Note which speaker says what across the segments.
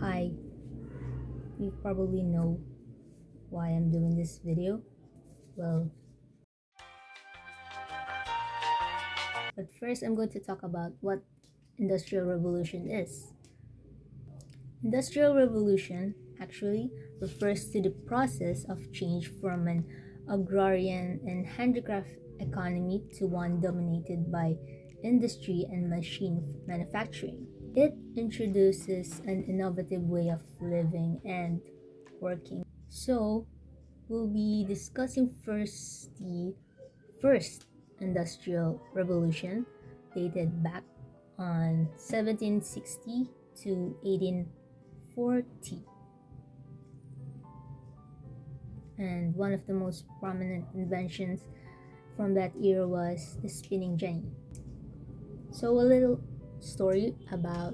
Speaker 1: Hi, you probably know why I'm doing this video. Well, but first I'm going to talk about what Industrial Revolution is. Industrial Revolution actually refers to the process of change from an agrarian and handicraft economy to one dominated by industry and machine manufacturing. It introduces an innovative way of living and working. So, we'll be discussing first the first industrial revolution dated back on 1760 to 1840, and one of the most prominent inventions from that era was the spinning jenny. So a little story about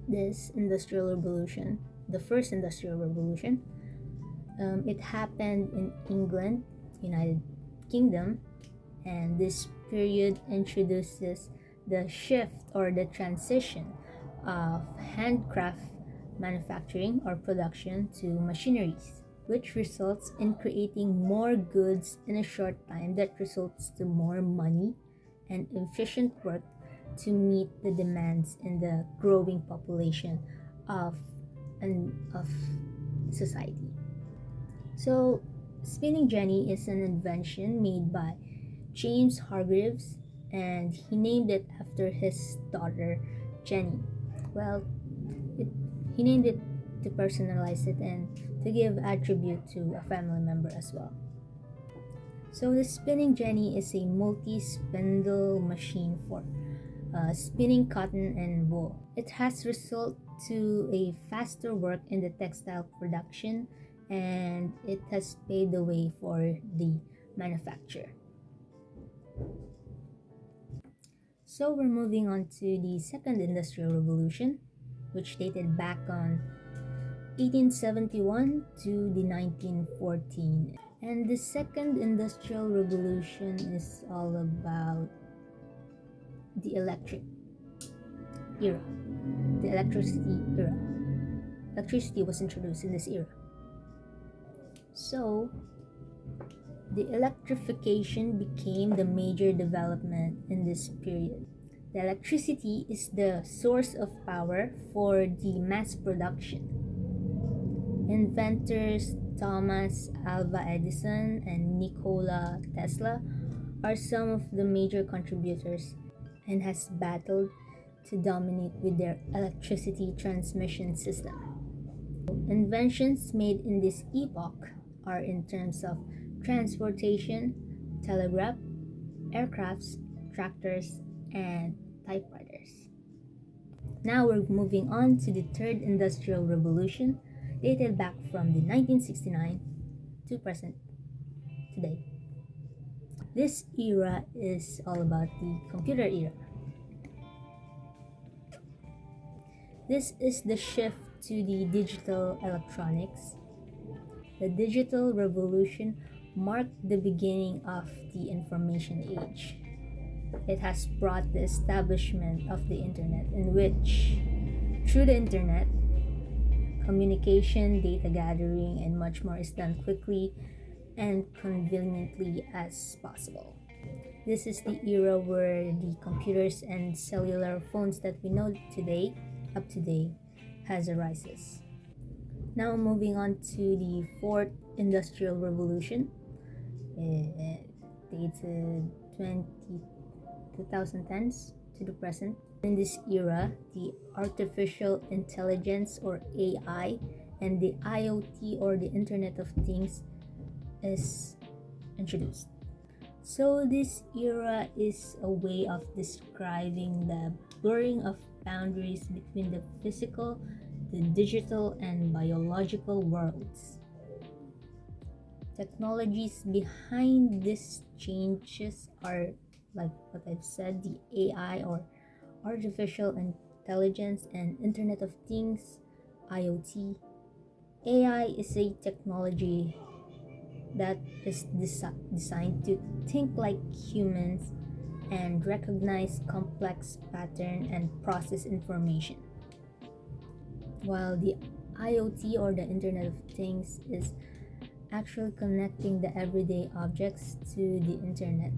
Speaker 1: this industrial revolution, the first industrial revolution. It happened in England, United Kingdom, and this period introduces the shift or the transition of handcraft manufacturing or production to machineries, which results in creating more goods in a short time that results to more money and efficient work to meet the demands in the growing population of society. So, spinning jenny is an invention made by James Hargreaves, and he named it after his daughter Jenny. Well, it, he named it to personalize it and to give attribute to a family member as well. So the spinning jenny is a multi-spindle machine for spinning cotton and wool. It has result to a faster work in the textile production, and it has paved the way for the manufacture. So we're moving on to the second industrial revolution, which dated back on 1871 to the 1914. And the second industrial revolution is all about the electric era, the electricity era. Electricity was introduced in this era. So, the electrification became the major development in this period. The electricity is the source of power for the mass production. Inventors Thomas Alva Edison and Nikola Tesla are some of the major contributors and has battled to dominate with their electricity transmission system. Inventions made in this epoch are in terms of transportation, telegraph, aircrafts, tractors, and typewriters. Now we're moving on to the third industrial revolution, dated back from the 1969 to present today. This era is all about the computer era. This is the shift to the digital electronics. The digital revolution marked the beginning of the information age. It has brought the establishment of the internet, in which, through the internet, communication, data gathering, and much more is done quickly and conveniently as possible. This is the era where the computers and cellular phones that we know today, up to date, has arises. Now moving on to the fourth industrial revolution, dated 2010s to the present. In this era, the artificial intelligence or AI and the IoT or the Internet of Things is introduced. So this era is a way of describing the blurring of boundaries between the physical, the digital, and biological worlds. Technologies behind these changes are, like what I've said, the AI or artificial intelligence and Internet of Things, IoT. AI is a technology that is designed to think like humans and recognize complex pattern and process information. while the IoT, or the Internet of Things, is actually connecting the everyday objects to the internet.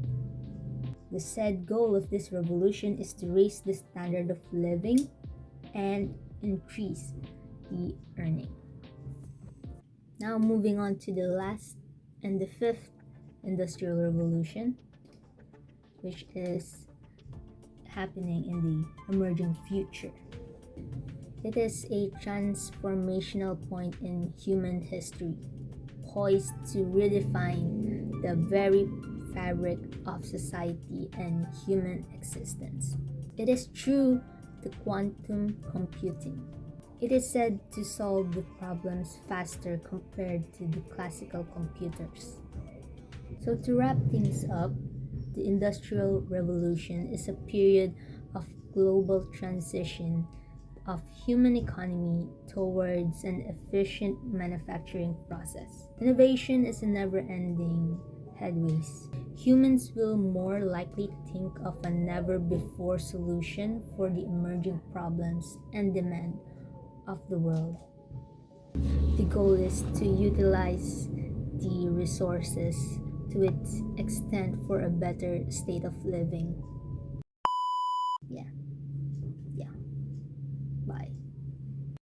Speaker 1: The said goal of this revolution is to raise the standard of living and increase the earning. Now, moving on to the last and the fifth industrial revolution, which is happening in the emerging future. It is a transformational point in human history, poised to redefine the very fabric of society and human existence. It is true to quantum computing. It is said to solve the problems faster compared to the classical computers. So, to wrap things up, the Industrial Revolution is a period of global transition of human economy towards an efficient manufacturing process. Innovation is a never-ending headways. Humans will more likely think of a never-before solution for the emerging problems and demand of the world. The goal is to utilize the resources to its extent for a better state of living.